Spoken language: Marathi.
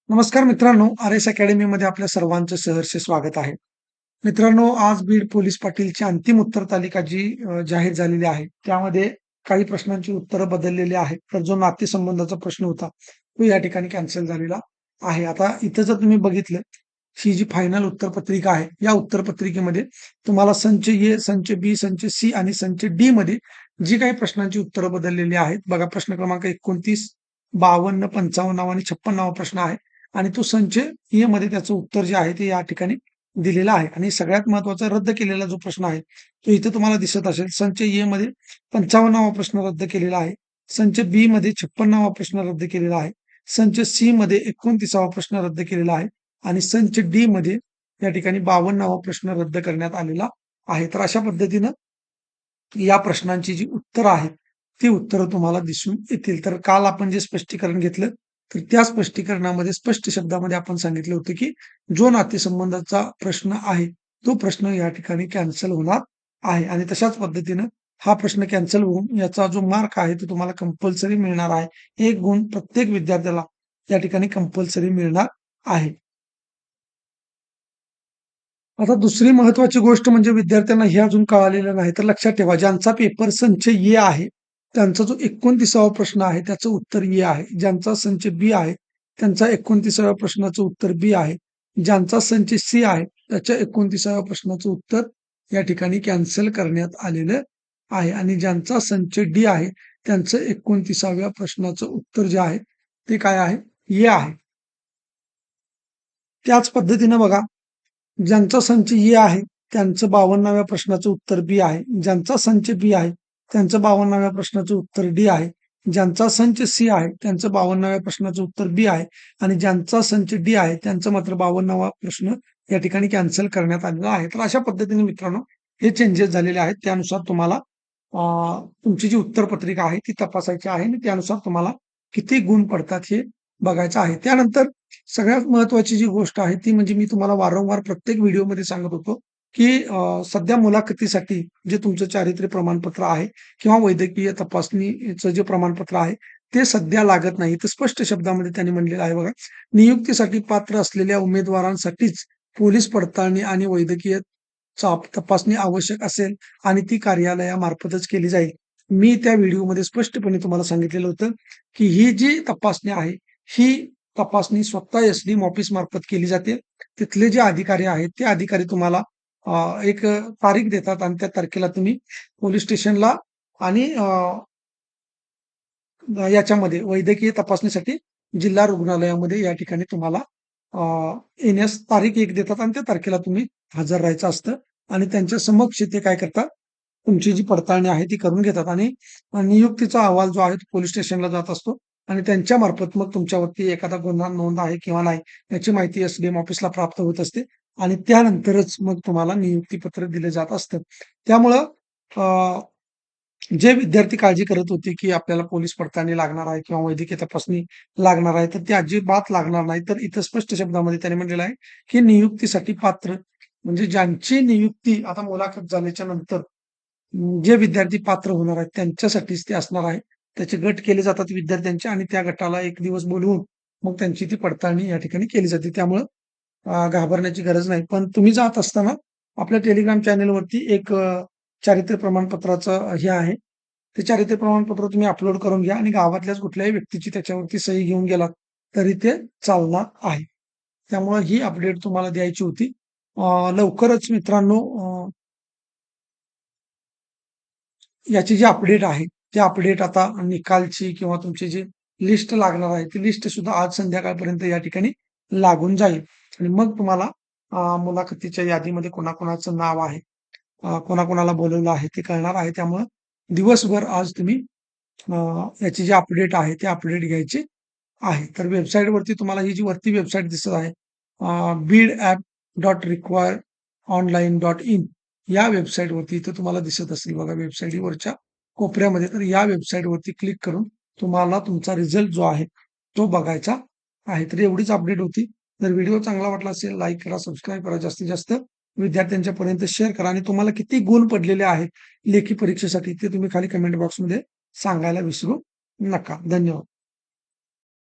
नमस्कार मित्रांनो, आर.एस. अकॅडमीमध्ये आपल्या सर्वांचं सहर्ष स्वागत आहे. मित्रांनो, आज बीड पोलीस पाटीलची अंतिम उत्तर तालिका जी जाहीर झालेली आहे, त्यामध्ये काही प्रश्नांची उत्तरं बदललेली आहेत. तर जो नातेसंबंधाचा प्रश्न होता, तो या ठिकाणी कॅन्सल झालेला आहे. आता इथं जर तुम्ही बघितलं, ही जी फायनल उत्तरपत्रिका आहे, या उत्तरपत्रिकेमध्ये तुम्हाला संच ए, संच बी, संच सी आणि संच डी मध्ये जी काही प्रश्नांची उत्तरं बदललेली आहेत. बघा प्रश्न क्रमांक 29, 52, 55 आणि 56 प्रश्न आहे. आणि तो संच ए मध्ये त्याचं उत्तर जे आहे ते या ठिकाणी दिलेलं आहे आणि सगळ्यात महत्वाचा रद्द केलेला जो प्रश्न आहे तो इथे तुम्हाला दिसत असेल. संच ए मध्ये 55वा प्रश्न रद्द केलेला आहे. संच बी मध्ये 56वा प्रश्न रद्द केलेला आहे. संच सी मध्ये 29वा प्रश्न रद्द केलेला आहे आणि संच डी मध्ये या ठिकाणी 52वा प्रश्न रद्द करण्यात आलेला आहे. तर अशा पद्धतीनं या प्रश्नांची जी उत्तरं आहेत, ती उत्तरं तुम्हाला दिसून येतील. तर काल आपण जे स्पष्टीकरण घेतलं, तर त्या स्पष्टीकरणामध्ये स्पष्ट शब्दामध्ये आपण सांगितलं होतं, की जो नातेसंबंधाचा प्रश्न आहे, तो प्रश्न या ठिकाणी कॅन्सल होणार आहे आणि तशाच पद्धतीनं हा प्रश्न कॅन्सल होऊन याचा जो मार्क आहे, तो तुम्हाला कंपल्सरी मिळणार आहे. 1 गुण प्रत्येक विद्यार्थ्याला या ठिकाणी कंपल्सरी मिळणार आहे. आता दुसरी महत्वाची गोष्ट म्हणजे विद्यार्थ्यांना हे अजून कळालेलं नाही. तर लक्षात ठेवा, ज्यांचा पेपर संच ए आहे, त्यांचा जो 29वा प्रश्न आहे, त्याचं उत्तर ए आहे. ज्यांचा संच बी आहे, त्यांचा 29व्या प्रश्नाचं उत्तर बी आहे. ज्यांचा संच सी आहे, त्याच्या 29व्या प्रश्नाचं उत्तर या ठिकाणी कॅन्सल करण्यात आलेलं आहे आणि ज्यांचा संच डी आहे, त्यांचं 29व्या प्रश्नाचं उत्तर जे आहे, ते काय आहे? ए आहे. त्याच पद्धतीनं बघा, ज्यांचा संच ए आहे, त्यांचं 52व्या प्रश्नाचं उत्तर बी आहे. ज्यांचा संच बी आहे, त्यांचं 52व्या प्रश्नाचं उत्तर डी आहे. ज्यांचा संच सी आहे, त्यांचं 52व्या प्रश्नाचं उत्तर बी आहे आणि ज्यांचा संच डी आहे, त्यांचं मात्र 52वा प्रश्न या ठिकाणी कॅन्सल करण्यात आलेला आहे. तर अशा पद्धतीने मित्रांनो, हे चेंजेस झालेले आहेत. त्यानुसार तुम्हाला तुमची जी उत्तरपत्रिका आहे, ती तपासायची आहे आणि त्यानुसार तुम्हाला किती गुण पडतात हे बघायचं आहे. त्यानंतर सगळ्यात महत्त्वाची जी गोष्ट आहे ती म्हणजे मी तुम्हाला वारंवार प्रत्येक व्हिडिओमध्ये सांगत होतो, की सध्या मुलाखतीसाठी जे तुमचं चारित्र्य प्रमाणपत्र आहे किंवा वैद्यकीय तपासणीचं जे प्रमाणपत्र आहे, ते सध्या लागत नाही. तर स्पष्ट शब्दामध्ये त्यांनी म्हणलेलं आहे बघा, नियुक्तीसाठी पात्र असलेल्या उमेदवारांसाठीच पोलीस पडताळणी आणि वैद्यकीय तपासणी आवश्यक असेल आणि ती कार्यालयामार्फतच केली जाईल. मी त्या व्हिडिओमध्ये स्पष्टपणे तुम्हाला सांगितलेलं होतं, की ही जी तपासणी आहे, ही तपासणी स्वतः एस-डी ऑफिस मार्फत केली जाते. तिथले जे अधिकारी आहेत, ते अधिकारी तुम्हाला एक तारीख देतात आणि त्या तारखेला तुम्ही पोलिस स्टेशनला आणि याच्यामध्ये वैद्यकीय तपासणीसाठी जिल्हा रुग्णालयामध्ये या ठिकाणी तुम्हाला अ, येण्यास तारीख एक देतात आणि त्या तारखेला तुम्ही हजर राहायचं असतं आणि त्यांच्या समक्ष ते काय करतात, तुमची जी पडताळणी आहे ती करून घेतात आणि नियुक्तीचा अहवाल जो आहे तो पोलीस स्टेशनला जात असतो आणि त्यांच्या मार्फत मग तुमच्यावरती एखादा गुन्हा नोंद आहे किंवा नाही याची माहिती एस-डी-एम ऑफिसला प्राप्त होत असते आणि त्यानंतरच मग तुम्हाला नियुक्तीपत्र दिलं जात असतं. त्यामुळं जे विद्यार्थी काळजी करत होते, की आपल्याला पोलीस पडताळणी लागणार आहे किंवा वैद्यकीय तपासणी लागणार आहे, तर ती अजिबात लागणार नाही. तर इथं स्पष्ट शब्दामध्ये त्याने म्हटलेलं आहे, की नियुक्तीसाठी पात्र म्हणजे ज्यांची नियुक्ती आता मुलाखत झाल्याच्या नंतर जे विद्यार्थी पात्र होणार आहेत त्यांच्यासाठीच ते असणार आहे. त्याचे गट केले जातात विद्यार्थ्यांचे आणि त्या गटाला 1 दिवस बोलवून मग त्यांची ती पडताळणी या ठिकाणी केली जाते. त्यामुळं घाबरण्याची गरज नाही. पण तुम्ही जात असताना आपल्या टेलिग्राम चॅनेलवरती एक चारित्र्य प्रमाणपत्राचं हे आहे. ते चारित्र्य प्रमाणपत्र तुम्ही अपलोड करून घ्या आणि गावातल्याच कुठल्याही व्यक्तीची त्याच्यावरती सही घेऊन गेलात, तरी ते चालणार आहे. त्यामुळे ही अपडेट तुम्हाला द्यायची होती. लवकरच मित्रांनो याची जी अपडेट आहे, ती अपडेट आता निकालची किंवा तुमची जी लिस्ट लागणार आहे, ती लिस्ट सुद्धा आज संध्याकाळपर्यंत या ठिकाणी लागून जाईल आणि मग तुम्हाला मुलाखतीच्या यादीमध्ये कोणाकोणाचं नाव आहे, कोणाकोणाला बोलवलं आहे ते कळणार आहे. त्यामुळं दिवसभर आज तुम्ही याची जी अपडेट आहे, ती अपडेट घ्यायची आहे. तर वेबसाईटवरती तुम्हाला ही जी वरती वेबसाईट दिसत आहे, bidapp.requireonline.in या वेबसाईटवरती इथं तुम्हाला दिसत असेल बघा वेबसाईटवरच्या कोपऱ्यामध्ये. तर या वेबसाईटवरती क्लिक करून तुम्हाला तुमचा रिझल्ट जो आहे, तो बघायचा आहे. तर एवढीच अपडेट होती. जर व्हिडिओ चांगला वाटला असेल, लाईक करा, सबस्क्राईब करा, जास्तीत जास्त विद्यार्थ्यांच्या पर्यंत शेअर करा आणि तुम्हाला किती गुण पडलेले आहेत लेखी परीक्षेसाठी ते तुम्ही खाली कमेंट बॉक्समध्ये सांगायला विसरू नका. धन्यवाद.